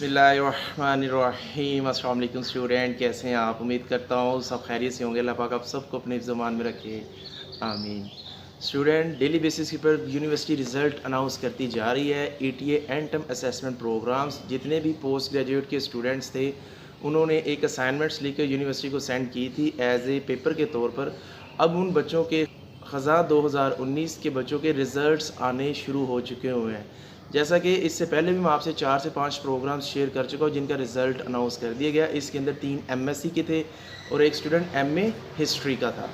बिस्मिल्लाहिर्रहमानिर्रहीम। अस्सलाम वालेकुम स्टूडेंट, कैसे हैं आप? उम्मीद करता हूँ सब खैरियत से होंगे। अल्लाह पाक आप सबको अपने ज़ुबान में रखे, आमीन। स्टूडेंट, डेली बेसिस पर यूनिवर्सिटी रिज़ल्ट अनाउंस करती जा रही है। ETA end term assessment programs, जितने भी पोस्ट ग्रेजुएट के स्टूडेंट्स थे उन्होंने एक असाइनमेंट्स लिख कर यूनिवर्सिटी को सेंड की थी एज ए पेपर के तौर पर। अब उन बच्चों के ख़ज़ा 2019 के बच्चों के रिज़ल्ट्स आने शुरू हो चुके हुए हैं। जैसा कि इससे पहले भी मैं आपसे 4 से 5 प्रोग्राम्स शेयर कर चुका हूँ जिनका रिज़ल्ट अनाउंस कर दिया गया। इसके अंदर 3 MSc के थे और एक स्टूडेंट MA हिस्ट्री का था।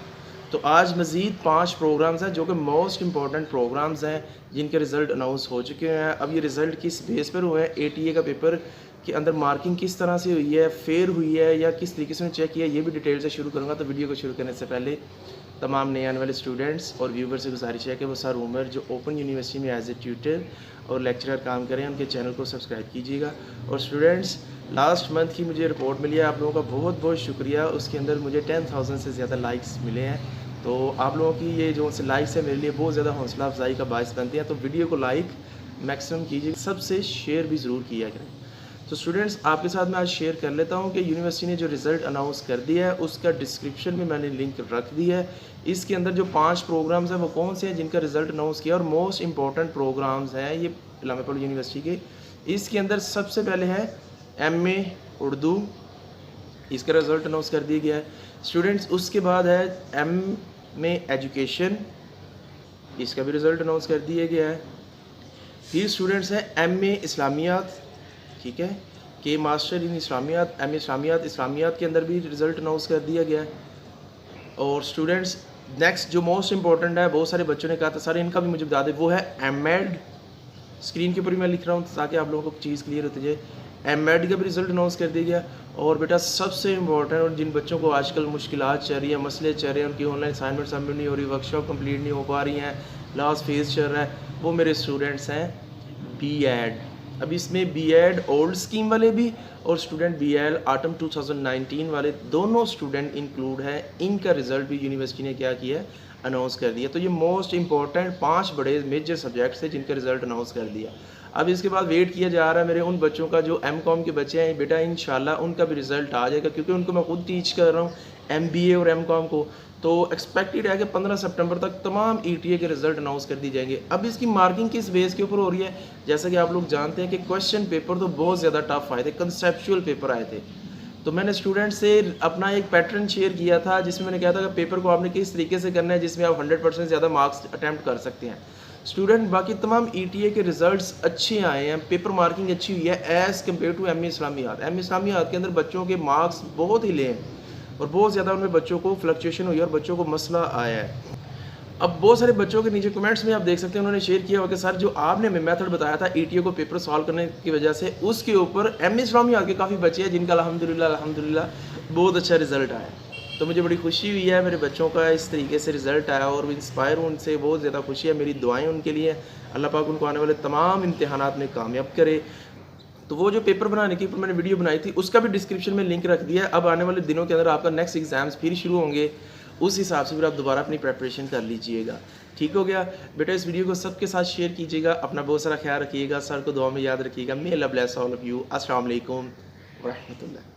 तो आज मज़ीद 5 प्रोग्राम्स हैं जो कि मोस्ट इम्पॉर्टेंट प्रोग्राम्स हैं जिनके रिज़ल्ट अनाउंस हो चुके हैं। अब ये रिज़ल्ट किस बेस पर हुए हैं, ATA का पेपर के अंदर मार्किंग किस तरह से हुई है, फेयर हुई है या किस तरीके से चेक किया, ये भी डिटेल से शुरू करूँगा। तो वीडियो को शुरू करने से पहले तमाम नए आने वाले स्टूडेंट्स और व्यूवर से गुजारिश है कि वो सर उमर जो ओपन यूनिवर्सिटी में एज ए ट्यूटर और लेक्चरर काम करें, उनके चैनल को सब्सक्राइब कीजिएगा। और स्टूडेंट्स, लास्ट मंथ की मुझे रिपोर्ट मिली है, आप लोगों का बहुत बहुत शुक्रिया। उसके अंदर मुझे 10,000 से ज़्यादा लाइक्स मिले हैं। तो आप लोगों की ये जो लाइक्स है मेरे लिए बहुत ज़्यादा हौसला अफजाई का बायस बनती हैं। तो वीडियो को लाइक मैक्सिमम कीजिए, सबसे शेयर भी ज़रूर किया करें। तो स्टूडेंट्स, आपके साथ मैं आज शेयर कर लेता हूं कि यूनिवर्सिटी ने जो रिज़ल्ट अनाउंस कर दिया है उसका डिस्क्रिप्शन में मैंने लिंक रख दिया है। इसके अंदर जो 5 प्रोग्राम्स हैं वो कौन से हैं जिनका रिज़ल्ट अनाउंस किया और मोस्ट इंपॉर्टेंट प्रोग्राम्स हैं ये इलाहाबाद यूनिवर्सिटी के। इसके अंदर सबसे पहले है MA उर्दू, इसका रिज़ल्ट अनाउंस कर दिया गया है स्टूडेंट्स। उसके बाद है MA एजुकेशन, इसका भी रिज़ल्ट अनाउंस कर दिया गया है। फिर स्टूडेंट्स है MA इस्लामियात, ठीक है, कि मास्टर इन इस्लामियात, MA इस्लामियात के अंदर भी रिज़ल्ट अनाउंस कर दिया गया है। और स्टूडेंट्स, नेक्स्ट जो मोस्ट इंपॉर्टेंट है, बहुत सारे बच्चों ने कहा था सर इनका भी मुझे बता दें, वो है M.ed। स्क्रीन के ऊपर ही मैं लिख रहा हूँ ताकि आप लोगों को चीज़ क्लियर होती जाए। M.ed का भी रिज़ल्ट अनाउंस कर दिया गया। और बेटा सबसे इम्पॉर्टेंट, और जिन बच्चों को आजकल मुश्किलात चल रही है, मसले चल रहे हैं, उनकी ऑनलाइन असाइनमेंट सबमिट नहीं हो रही, वर्कशॉप कंप्लीट नहीं हो पा रही हैं, लास्ट फेज़ चल रहा है, वो मेरे स्टूडेंट्स हैं B.ed। अब इसमें B.ed ओल्ड स्कीम वाले भी और स्टूडेंट B.ed ऑटम 2019 वाले दोनों स्टूडेंट इंक्लूड है। इनका रिज़ल्ट भी यूनिवर्सिटी ने क्या किया, अनाउंस कर दिया। तो ये मोस्ट इंपॉर्टेंट 5 बड़े मेजर सब्जेक्ट्स हैं जिनका रिज़ल्ट अनाउंस कर दिया। अब इसके बाद वेट किया जा रहा है मेरे उन बच्चों का जो M.Com के बच्चे हैं। बेटा इंशाल्लाह उनका भी रिज़ल्ट आ जाएगा, क्योंकि उनको मैं खुद टीच कर रहा हूँ MBA और M.Com को। तो एक्सपेक्टेड है कि 15 सितंबर तक तमाम ETA के रिज़ल्ट अनाउंस कर दी जाएंगे। अब इसकी मार्किंग किस बेस के ऊपर हो रही है, जैसा कि आप लोग जानते हैं कि क्वेश्चन पेपर तो बहुत ज़्यादा टफ आए थे, कंसेप्चुअल पेपर आए थे। तो मैंने स्टूडेंट से अपना एक पैटर्न शेयर किया था जिसमें मैंने कहा था कि पेपर को आपने किस तरीके से करना है जिसमें आप 100% ज़्यादा मार्क्स अटैम्प्ट कर सकते हैं। स्टूडेंट, बाकी तमाम ETA के रिज़ल्ट्स अच्छे आए हैं, पेपर मार्किंग अच्छी हुई है एज़ कम्पेयर टू MA इस्लामियात। MA इस्लामियात के अंदर बच्चों के मार्क्स बहुत ही ले हैं और बहुत ज़्यादा उनमें बच्चों को फ्लक्चुएशन हुई और बच्चों को मसला आया है। अब बहुत सारे बच्चों के नीचे कमेंट्स में आप देख सकते हैं, उन्होंने शेयर किया हुआ कि सर जो आपने हमें मेथड बताया था ETA को पेपर सॉल्व करने की वजह से, उसके ऊपर MA इस्लामियात के काफ़ी बच्चे हैं जिनका अल्हम्दुलिल्लाह बहुत अच्छा रिज़ल्ट आया। तो मुझे बड़ी खुशी हुई है मेरे बच्चों का इस तरीके से रिज़ल्ट आया और इंस्पायर हूँ उनसे, बहुत ज़्यादा खुशी है। मेरी दुआएँ उनके लिए, अल्लाह पाक उनको आने वाले तमाम इम्तिहानात में कामयाब करे। तो वो जो पेपर बनाने की मैंने वीडियो बनाई थी उसका भी डिस्क्रिप्शन में लिंक रख दिया है। अब आने वाले दिनों के अंदर आपका नेक्स्ट एग्जाम्स फिर शुरू होंगे, उस हिसाब से फिर आप दोबारा अपनी प्रेपरेशन कर लीजिएगा। ठीक हो गया बेटा, इस वीडियो को सबके साथ शेयर कीजिएगा, अपना बहुत सारा ख्याल रखिएगा, सर को दुआ में याद रखिएगा। मे अल्लाह ब्लेस ऑल ऑफ यू। अस्सलाम वालेकुम व रहमतुल्लाह।